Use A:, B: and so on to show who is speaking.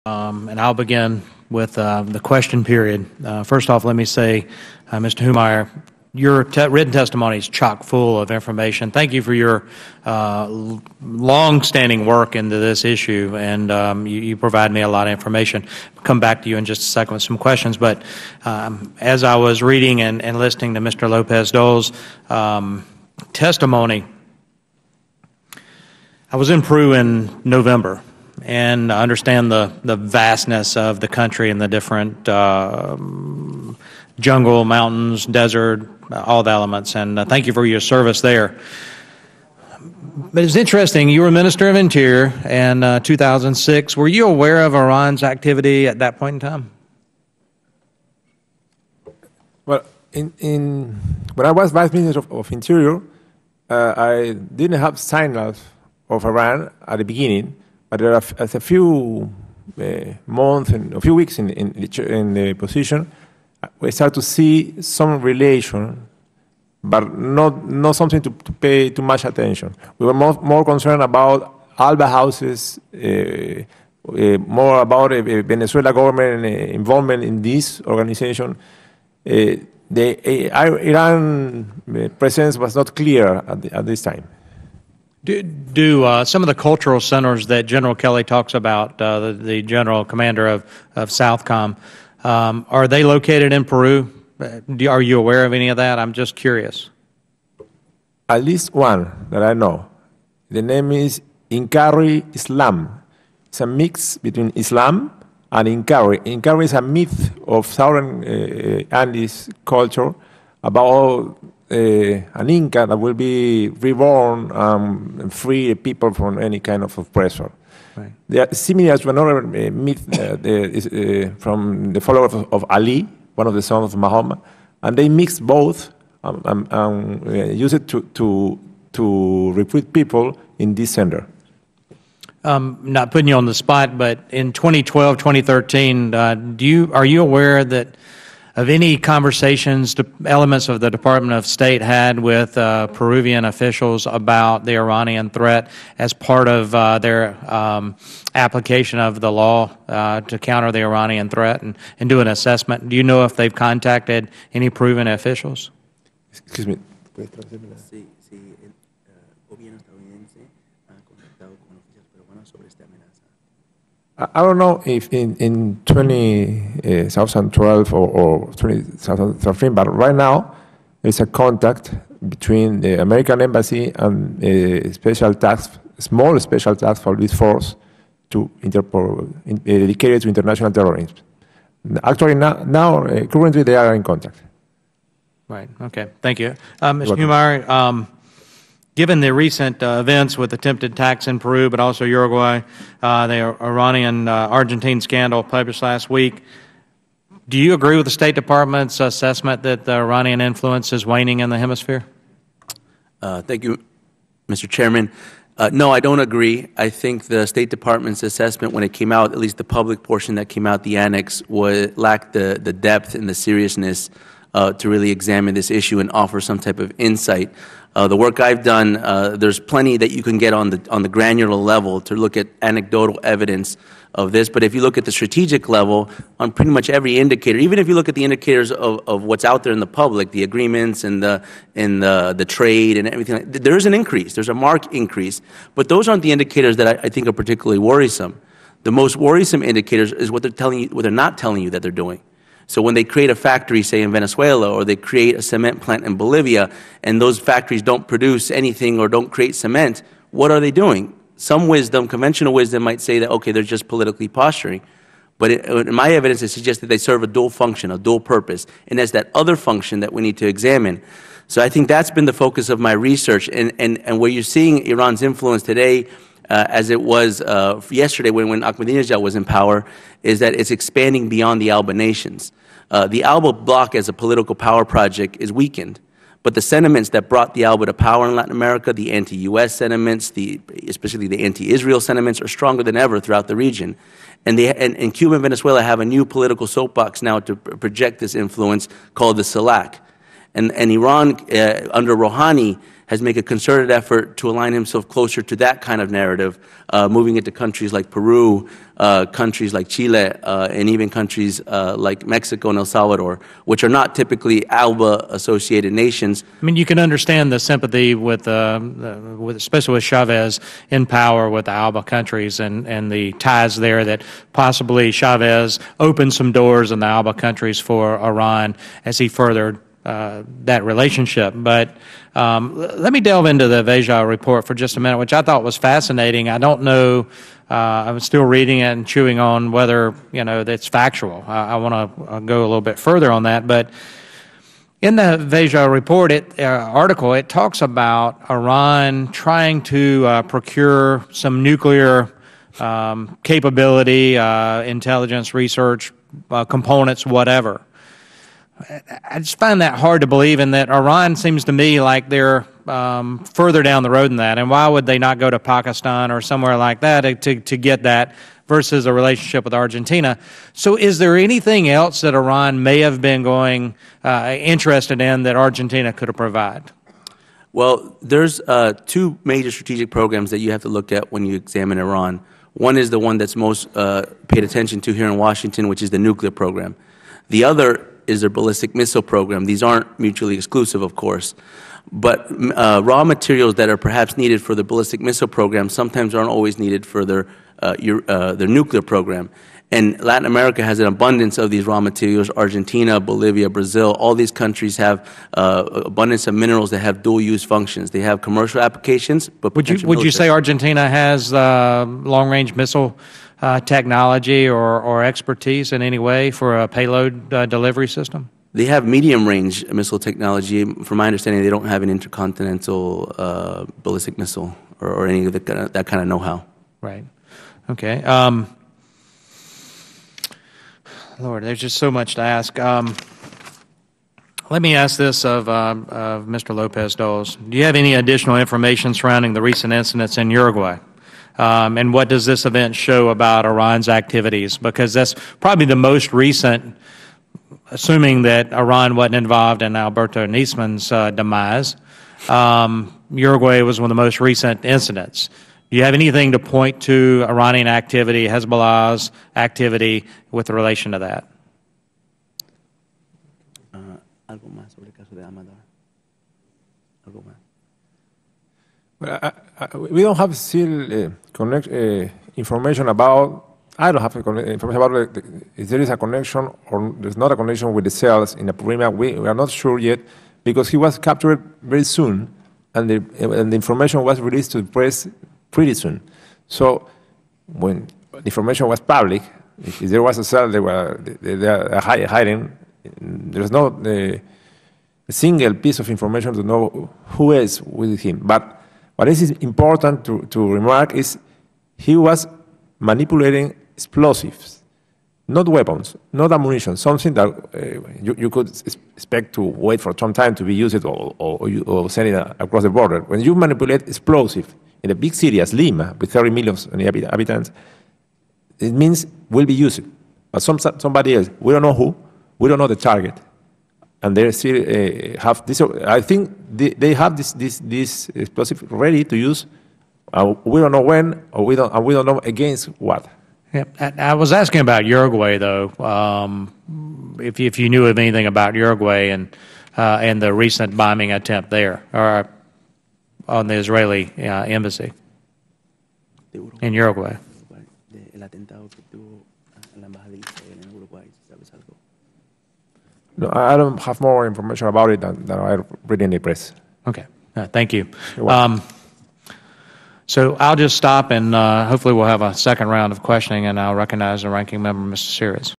A: And I'll begin with the question period. First off, let me say, Mr. Humeyer, your written testimony is chock full of information. Thank you for your long-standing work into this issue, and you provide me a lot of information. I'll come back to you in just a second with some questions, but as I was reading and listening to Mr. Lopez-Dole's testimony, I was in Peru in November, and I understand the vastness of the country and the different jungle, mountains, desert, all the elements, and thank you for your service there. But it's interesting, you were Minister of Interior in 2006. Were you aware of Iran's activity at that point in time?
B: Well, when I was Vice Minister of Interior, I didn't have signals of Iran at the beginning, but there are a few months and a few weeks in the position, we start to see some relation, but not something to pay too much attention. We were more concerned about Alba houses, more about Venezuela government involvement in this organization. The Iran presence was not clear at this time.
A: Do some of the cultural centers that General Kelly talks about, the General Commander of Southcom, are they located in Peru? Are you aware of any of that? I'm just curious.
B: At least one that I know. The name is Inkari Islam. It's a mix between Islam and Inkari. Inkari is a myth of southern Andes culture about an Inca that will be reborn and free people from any kind of oppressor. Right. They are similar to another myth from the followers of Ali, one of the sons of Muhammad, and they mix both and use it to recruit people in this center.
A: Not putting you on the spot, but in 2012, 2013, are you aware of any conversations elements of the Department of State had with Peruvian officials about the Iranian threat as part of their application of the law to counter the Iranian threat and do an assessment? Do you know if they've contacted any Peruvian officials?
B: Excuse me. I don't know if in 2012 or 2013, but right now there's a contact between the American Embassy and a small special task police force to Interpol, dedicated to international terrorism. Actually, currently they are in contact.
A: Right. Okay. Thank you, Mr. Humeyer. Given the recent events with attempted attacks in Peru, but also Uruguay, the Iranian-Argentine scandal published last week, do you agree with the State Department's assessment that the Iranian influence is waning in the hemisphere?
C: Thank you, Mr. Chairman. No, I don't agree. I think the State Department's assessment when it came out, at least the public portion that came out, the annex, lacked the depth and the seriousness to really examine this issue and offer some type of insight. The work I've done, there's plenty that you can get on the granular level to look at anecdotal evidence of this. But if you look at the strategic level, on pretty much every indicator, even if you look at the indicators of what's out there in the public, the agreements and the trade and everything, there's an increase. There's a marked increase. But those aren't the indicators that I think are particularly worrisome. The most worrisome indicators is what they're telling you, what they're not telling you that they're doing. So when they create a factory, say in Venezuela, or they create a cement plant in Bolivia, and those factories don't produce anything or don't create cement, what are they doing? Some wisdom, conventional wisdom, might say that, okay, they're just politically posturing. But in my evidence, it suggests that they serve a dual function, a dual purpose, and there's that other function that we need to examine. So I think that's been the focus of my research, and where you're seeing Iran's influence today, as it was yesterday when Ahmadinejad was in power, is that it's expanding beyond the Alba nations. The Alba bloc as a political power project is weakened, but the sentiments that brought the Alba to power in Latin America, the anti-U.S. sentiments, especially the anti-Israel sentiments, are stronger than ever throughout the region. And Cuba and Venezuela have a new political soapbox now to project this influence called the SALAC. And Iran, under Rouhani, has made a concerted effort to align himself closer to that kind of narrative, moving into countries like Peru, countries like Chile, and even countries like Mexico and El Salvador, which are not typically ALBA-associated nations.
A: I mean, you can understand the sympathy with especially with Chavez in power with the ALBA countries and the ties there that possibly Chavez opened some doors in the ALBA countries for Iran as he furthered that relationship. But let me delve into the Veja report for just a minute, which I thought was fascinating. I don't know, I'm still reading it and chewing on whether, that's factual. I want to go a little bit further on that. But in the Veja report article, it talks about Iran trying to procure some nuclear capability, intelligence, research, components, whatever. I just find that hard to believe, and that Iran seems to me like they're further down the road than that. And why would they not go to Pakistan or somewhere like that to get that versus a relationship with Argentina? So is there anything else that Iran may have been interested in that Argentina could have provided?
C: Well, there's two major strategic programs that you have to look at when you examine Iran. One is the one that's most paid attention to here in Washington, which is the nuclear program. The other is their ballistic missile program. These aren't mutually exclusive, of course. But raw materials that are perhaps needed for the ballistic missile program sometimes aren't always needed for their nuclear program. And Latin America has an abundance of these raw materials. Argentina, Bolivia, Brazil, all these countries have abundance of minerals that have dual-use functions. They have commercial applications, but
A: would you say Argentina has long-range missile technology or expertise in any way for a payload delivery system?
C: They have medium-range missile technology. From my understanding, they don't have an intercontinental ballistic missile or any of that kind of know-how.
A: Right. Okay. Lord, there's just so much to ask. Let me ask this of Mr. Lopez-Doles. Do you have any additional information surrounding the recent incidents in Uruguay? And what does this event show about Iran's activities? Because that's probably the most recent, assuming that Iran wasn't involved in Alberto Nisman's demise. Uruguay was one of the most recent incidents. Do you have anything to point to Iranian activity, Hezbollah's activity with relation to that?
C: Algo más sobre el caso de Amador. Algo más.
B: Well, we don't have still information about. I don't have information about if there is a connection or there's not a connection with the cells in Apurímac. We are not sure yet because he was captured very soon, and the information was released to the press pretty soon. So when the information was public, if there was a cell they were hiding, there's no a single piece of information to know who is with him. But what is important to remark is he was manipulating explosives, not weapons, not ammunition, something that you could expect to wait for some time to be used or send it across the border. When you manipulate explosive in a big city as Lima, with 30 million inhabitants, it means will be used. But somebody else, we don't know who, we don't know the target, and they still have this. I think they have this explosive ready to use. We don't know when, or we don't know against what.
A: Yeah, I was asking about Uruguay, though. If you knew of anything about Uruguay and the recent bombing attempt there, or on the Israeli embassy in Uruguay.
B: No, I don't have more information about it than I read in the press.
A: Okay, thank you. So I'll just stop, and hopefully we'll have a second round of questioning, and I'll recognize the ranking member, Mr. Sears.